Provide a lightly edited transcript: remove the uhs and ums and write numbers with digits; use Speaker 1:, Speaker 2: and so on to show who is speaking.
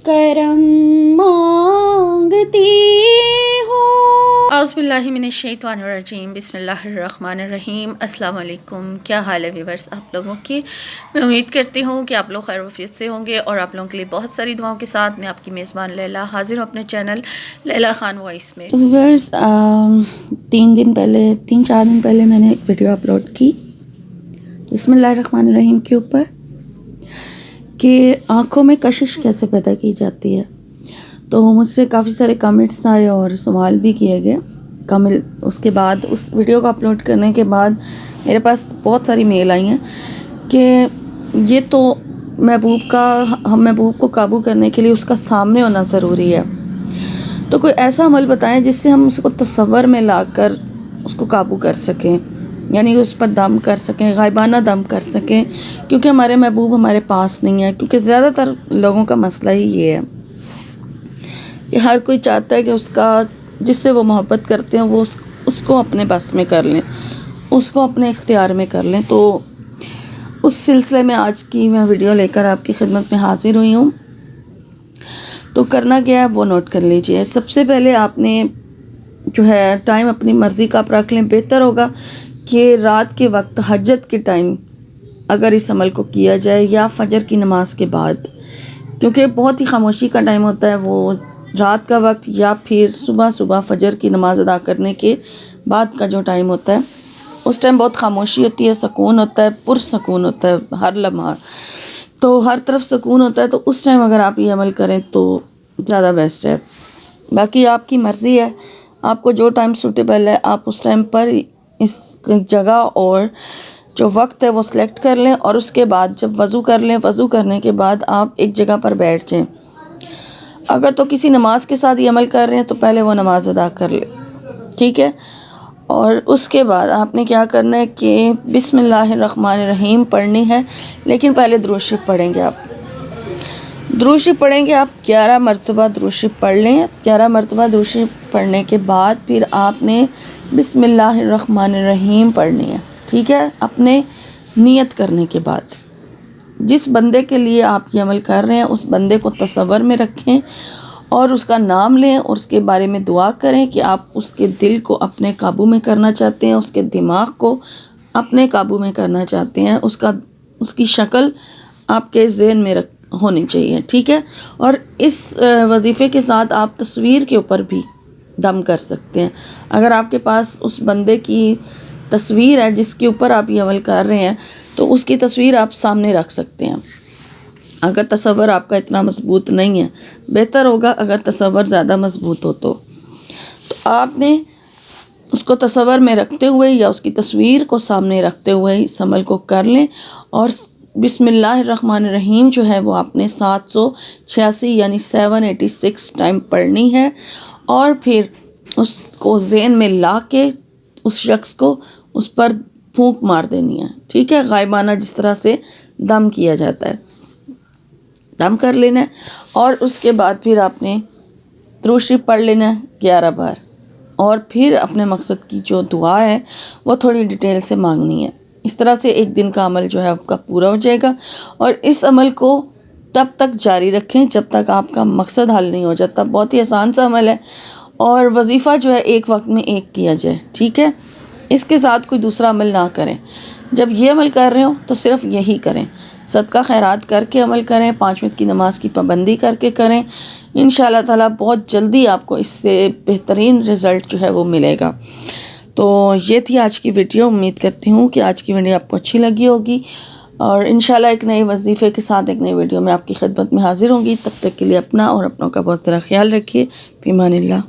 Speaker 1: करम मांगती हूँ।
Speaker 2: औज़ुबिल्लाहि मिनश्शैतानिर्रजीम बिस्मिल्लाहिर्रहमानिर्रहीम। अस्सलाम वालेकुम। क्या हाल है व्यूअर्स आप लोगों की। मैं उम्मीद करती हूँ कि आप लोग खैर वफियत से होंगे और आप लोगों के लिए बहुत सारी दुआओं के साथ मैं आपकी मेज़बान लैला हाजिर हूँ अपने चैनल लैला खान वॉइस में।
Speaker 1: तो व्यूअर्स 3-4 दिन पहले मैंने एक वीडियो अपलोड की बिस्मिल्लाहिर्रहमानिर्रहीम के ऊपर कि आँखों में कशिश कैसे पैदा की जाती है। तो मुझसे काफ़ी सारे कमेंट्स आए और सवाल भी किए गए। उसके बाद उस वीडियो को अपलोड करने के बाद मेरे पास बहुत सारी मेल आई हैं कि ये तो हम महबूब को काबू करने के लिए उसका सामने होना ज़रूरी है, तो कोई ऐसा अमल बताएं जिससे हम उसको तसव्वुर में लाकर उसको काबू कर सकें, यानी उस पर दम कर सकें, गायबाना दम कर सकें, क्योंकि हमारे महबूब हमारे पास नहीं है। क्योंकि ज़्यादातर लोगों का मसला ही ये है कि हर कोई चाहता है कि उसका जिससे वो मोहब्बत करते हैं वो उसको अपने बस में कर लें, उसको अपने इख्तियार में कर लें। तो उस सिलसिले में आज की मैं वीडियो लेकर आपकी खिदमत में हाजिर हुई हूँ। तो करना क्या है वो नोट कर लीजिए। सबसे पहले आपने जो है टाइम अपनी मर्ज़ी का आप रख लें। बेहतर होगा कि रात के वक्त हजत के टाइम अगर इस अमल को किया जाए या फजर की नमाज के बाद, क्योंकि बहुत ही खामोशी का टाइम होता है वो रात का वक्त, या फिर सुबह फजर की नमाज अदा करने के बाद का जो टाइम होता है उस टाइम बहुत खामोशी होती है, सुकून होता है, पुरसकून होता है हर लम्हा, तो हर तरफ सुकून होता है। तो उस टाइम अगर आप ये अमल करें तो ज़्यादा बेस्ट है। बाकी आपकी मर्ज़ी है, आपको जो टाइम सूटेबल है आप उस टाइम पर इस जगह और जो वक्त है वो सिलेक्ट कर लें, और उसके बाद जब वज़ू कर लें, वज़ू करने के बाद आप एक जगह पर बैठ जाएं। अगर तो किसी नमाज के साथ ये अमल कर रहे हैं तो पहले वो नमाज अदा कर लें, ठीक है। और उसके बाद आपने क्या करना है कि बिस्मिल्लाहिर्रहमानिर्रहीम पढ़नी है, लेकिन पहले दुरूद शरीफ पढ़ेंगे आप। दुरूद शरीफ पढ़ेंगे आप 11 मरतबा दुरूद शरीफ पढ़ लें। 11 मरतबा दुरूद शरीफ पढ़ने के बाद फिर आपने बिस्मिल्लाहिर्रहमानिर्रहीम पढ़नी है, ठीक है। अपने नियत करने के बाद जिस बंदे के लिए आप ये अमल कर रहे हैं उस बंदे को तसव्वुर में रखें और उसका नाम लें और उसके बारे में दुआ करें कि आप उसके दिल को अपने काबू में करना चाहते हैं, उसके दिमाग को अपने काबू में करना चाहते हैं, उसकी शक्ल आपके ज़हन में होनी चाहिए, ठीक है। और इस वजीफ़े के साथ आप तस्वीर के ऊपर भी दम कर सकते हैं। अगर आपके पास उस बंदे की तस्वीर है जिसके ऊपर आप ये अमल कर रहे हैं तो उसकी तस्वीर आप सामने रख सकते हैं। अगर तसव्वुर आपका इतना मजबूत नहीं है, बेहतर होगा अगर तसव्वुर ज़्यादा मजबूत हो तो आपने उसको तसव्वुर में रखते हुए या उसकी तस्वीर को सामने रखते हुए इस अमल को कर लें। और बिस्मिल्लाहिर्रहमानिर्रहीम जो है वो आपने 786 यानी 786 टाइम पढ़नी है, और फिर उसको ज़हन में ला के उस शख्स को उस पर फूंक मार देनी है, ठीक है। गायबाना जिस तरह से दम किया जाता है दम कर लेना है, और उसके बाद फिर आपने दुरूद शरीफ पढ़ लेना है 11 बार, और फिर अपने मकसद की जो दुआ है वो थोड़ी डिटेल से मांगनी है। इस तरह से एक दिन का अमल जो है आपका पूरा हो जाएगा। और इस अमल को तब तक जारी रखें जब तक आपका मकसद हल नहीं हो जाता। बहुत ही आसान सा अमल है और वजीफ़ा जो है एक वक्त में एक किया जाए, ठीक है। इसके साथ कोई दूसरा अमल ना करें। जब ये अमल कर रहे हो तो सिर्फ यही करें। सदका खैरात करके अमल करें, 5 वक्त की नमाज की पाबंदी करके करें। इंशाअल्लाह ताला बहुत जल्दी आपको इससे बेहतरीन रिज़ल्ट जो है वो मिलेगा। तो ये थी आज की वीडियो। उम्मीद करती हूँ कि आज की वीडियो आपको अच्छी लगी होगी, और इंशाअल्लाह एक नए वजीफ़े के साथ एक नई वीडियो में आपकी खिदमत में हाजिर होंगी। तब तक के लिए अपना और अपनों का बहुत सारा ख्याल रखिए। फ़ी अमानिल्लाह।